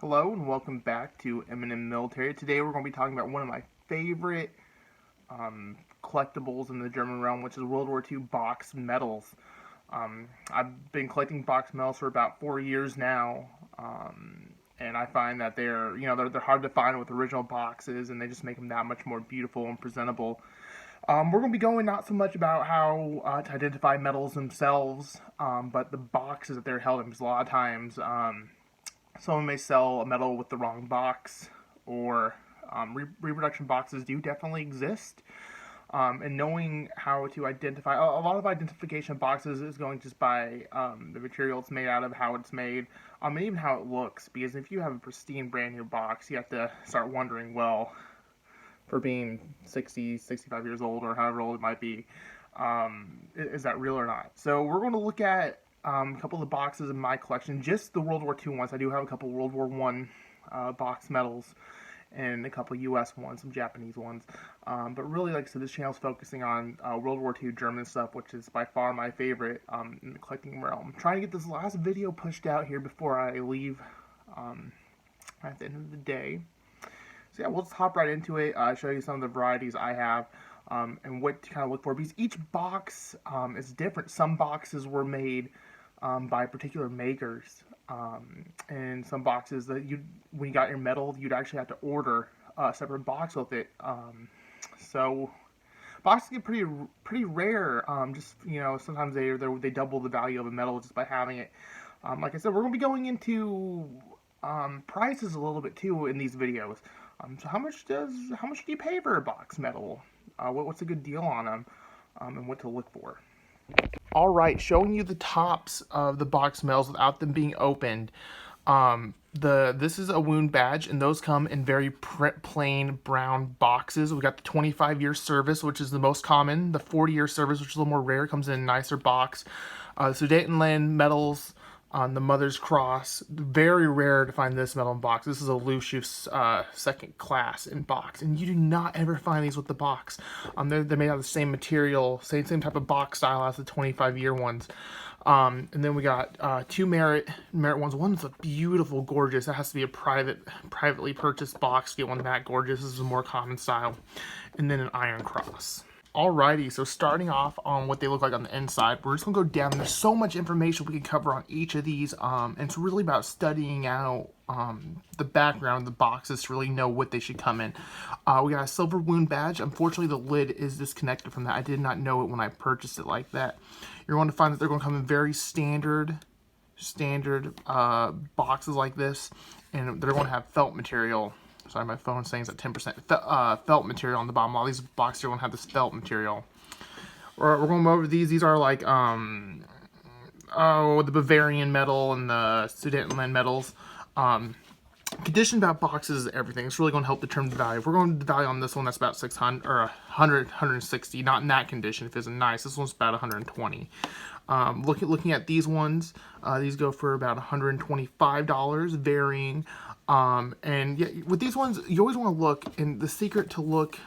Hello and welcome back to M&M Military. Today we're going to be talking about one of my favorite collectibles in the German realm, which is World War II box medals. I've been collecting box medals for about 4 years now, and I find that they're hard to find with original boxes, and they just make them that much more beautiful and presentable. We're going to be going not so much about how to identify medals themselves, but the boxes that they're held in, because a lot of times someone may sell a medal with the wrong box, or reproduction boxes do definitely exist. And knowing how to identify, a lot of identification of boxes is going just by the material it's made out of, how it's made, and even how it looks. Because if you have a pristine brand new box, you have to start wondering, well, for being 60, 65 years old, or however old it might be, is that real or not? So we're going to look at a couple of the boxes in my collection, just the World War II ones. I do have a couple World War I box medals, and a couple US ones, some Japanese ones. But really, like I said, this channel is focusing on World War II German stuff, which is by far my favorite in the collecting realm. I'm trying to get this last video pushed out here before I leave at the end of the day. So yeah, we'll just hop right into it, show you some of the varieties I have, and what to kind of look for, because each box is different. Some boxes were made by particular makers, and some boxes that when you got your medal, you'd actually have to order a separate box with it. So boxes get pretty rare. Just sometimes they double the value of a medal just by having it. Like I said, we're gonna be going into prices a little bit too in these videos. So how much do you pay for a box medal? What's a good deal on them, and what to look for? Alright, showing you the tops of the box medals without them being opened. This is a wound badge, and those come in very plain brown boxes. We got the 25-year service, which is the most common. The 40-year service, which is a little more rare, comes in a nicer box. Sudetenland medals on the Mother's Cross, very rare to find this medal in box. This is a Lucius second class in box, and you do not ever find these with the box. They're made out of the same material, same type of box style as the 25-year ones. And then we got two merit ones. One's a beautiful, gorgeous. It has to be a privately purchased box to get one that gorgeous. This is a more common style. And then an Iron Cross. Alrighty, so starting off on what they look like on the inside, we're just going to go down. There's so much information we can cover on each of these, and it's really about studying out the background of the boxes to really know what they should come in. We got a silver wound badge. Unfortunately, the lid is disconnected from that. I did not know it when I purchased it like that. You're going to find that they're going to come in very standard boxes like this, and they're going to have felt material. Sorry, my phone's saying it's at 10%. Felt material on the bottom. All these boxes are going to have this felt material. We're going over these. These are like, the Bavarian medal and the Sudetenland medals. Condition about boxes is everything. It's really going to help determine the value. If we're going to the value on this one, that's about 600 or 100, 160. Not in that condition. If it's nice, this one's about 120. Looking at these ones, these go for about $125, varying. And yeah, with these ones, you always want to look, and the secret to look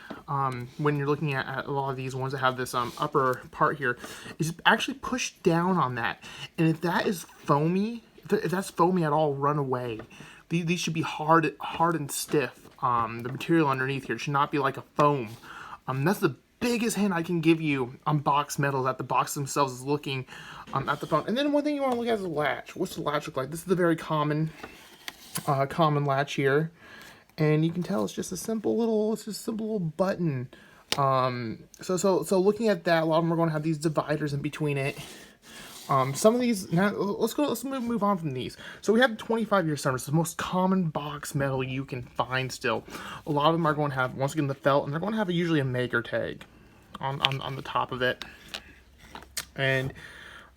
when you're looking at a lot of these ones that have this upper part here is actually push down on that. And if that is foamy, if that's foamy at all, run away. These should be hard and stiff. The material underneath here should not be like a foam. That's the biggest hint I can give you on box medals, that the box themselves is looking at the foam. And then one thing you want to look at is the latch. What's the latch look like? This is the very common latch here, and you can tell it's just a simple little button. So looking at that, a lot of them are going to have these dividers in between it. Some of these, now let's move on from these. So we have the 25-year service, the most common box medal you can find still. A lot of them are going to have, once again, the felt, and they're going to have usually a maker tag on the top of it. And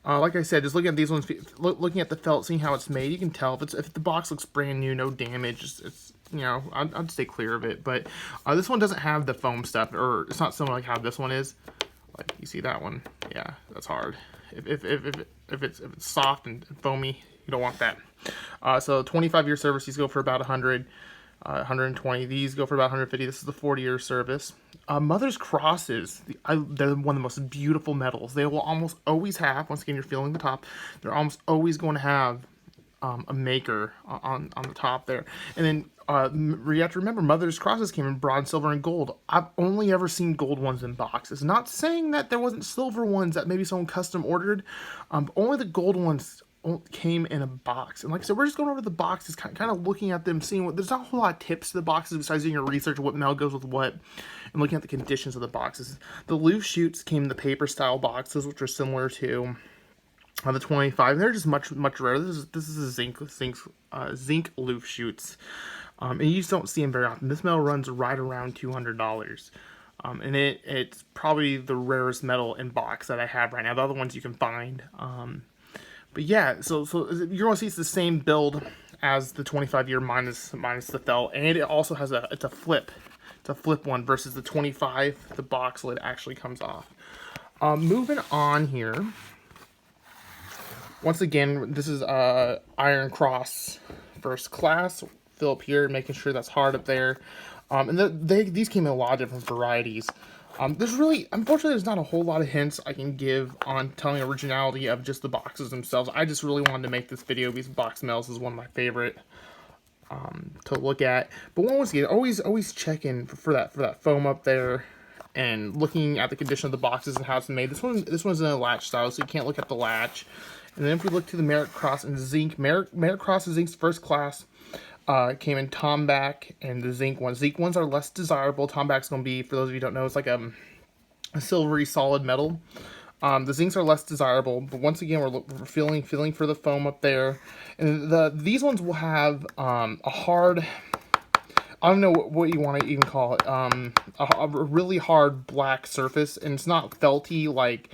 like I said, just looking at these ones, looking at the felt, seeing how it's made, you can tell if the box looks brand new, no damage. It's I'd stay clear of it. But this one doesn't have the foam stuff, or it's not similar like how this one is. Like you see that one, yeah, that's hard. If it's soft and foamy, you don't want that. So 25-year service, these go for about 100. 120. These go for about 150. This is the 40-year service. Mother's Crosses, they're one of the most beautiful medals. They will almost always have, once again, you're feeling the top, they're almost always going to have a maker on the top there. And then you have to remember, Mother's Crosses came in bronze, silver, and gold. I've only ever seen gold ones in boxes. Not saying that there wasn't silver ones that maybe someone custom ordered, but only the gold ones came in a box. And like I said, we're just going over the boxes, kind of looking at them, seeing what, there's not a whole lot of tips to the boxes besides doing your research of what mail goes with what, and looking at the conditions of the boxes. The loose shoots came in the paper style boxes, which are similar to the 25. They're just much rarer. This is a zinc loose shoots, and you just don't see them very often. This metal runs right around $200. And it's probably the rarest metal in box that I have right now. The other ones you can find. But yeah, so you're gonna see it's the same build as the 25-year minus the felt, and it also has it's a flip one versus the 25. The box lid actually comes off. Moving on here. Once again, this is Iron Cross First Class. Fill up here, making sure that's hard up there. And these came in a lot of different varieties. Unfortunately, there's not a whole lot of hints I can give on telling the originality of just the boxes themselves. I just really wanted to make this video because box metals is one of my favorite to look at. But once again, always checking for that foam up there and looking at the condition of the boxes and how it's made. This one's in a latch style, so you can't look at the latch. And then if we look to the Merit Cross and Zinc, Merit Cross and Zinc's First Class. Came in Tomback and the Zinc ones. Zinc ones are less desirable. Tomback's going to be, for those of you who don't know, it's like a silvery solid metal. The Zincs are less desirable, but once again, we're feeling for the foam up there. And these ones will have a hard, I don't know what you want to even call it, a really hard black surface, and it's not felty like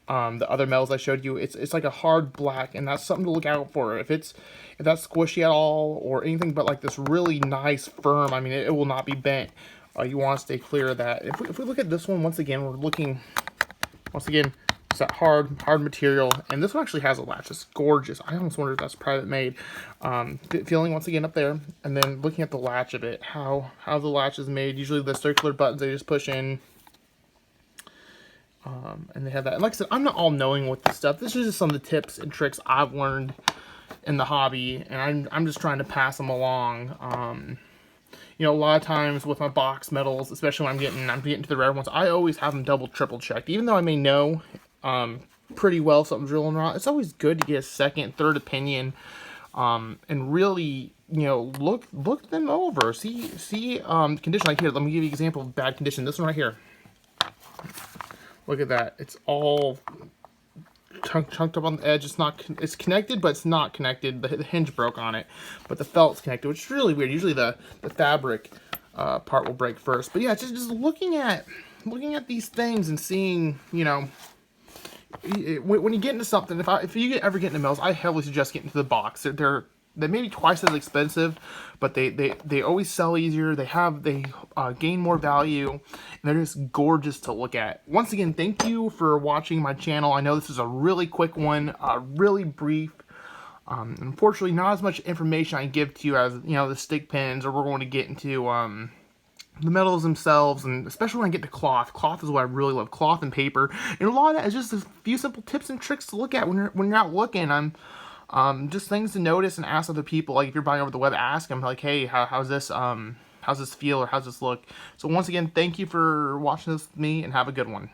the other metals I showed you. It's like a hard black, and that's something to look out for. If that's squishy at all or anything but like this really nice firm, I mean, it will not be bent. You want to stay clear of that. If we look at this one, once again, we're looking, once again, it's that hard material, and this one actually has a latch. It's gorgeous. I almost wonder if that's private made. Feeling once again up there, and then looking at the latch of it, how the latch is made. Usually the circular buttons they just push in. And they have that. And like I said, I'm not all knowing with this stuff. This is just some of the tips and tricks I've learned in the hobby, and I'm just trying to pass them along. You know, a lot of times with my box metals, especially when I'm getting to the rare ones, I always have them double, triple checked. Even though I may know pretty well if something's real or not, it's always good to get a second, third opinion, and really, you know, look them over. See condition. Like here, let me give you an example of bad condition. This one right here. Look at that. It's all chunked up on the edge. It's connected, but it's not connected. The hinge broke on it, but the felt's connected, which is really weird. Usually the fabric part will break first. But yeah, just looking at these things and seeing, you know, when you get into something, if you ever get into metals, I heavily suggest getting into the box. They may be twice as expensive, but they always sell easier. They gain more value, and they're just gorgeous to look at. Once again, thank you for watching my channel. I know this is a really quick one, really brief. Unfortunately, not as much information I give to you as, you know, the stick pins, or we're going to get into the metals themselves, and especially when I get to cloth. Cloth is what I really love. Cloth and paper, and a lot of that is just a few simple tips and tricks to look at when you're out looking. Just things to notice and ask other people. Like if you're buying over the web, ask them like, hey, how's this feel, or how's this look? So once again, thank you for watching this with me, and have a good one.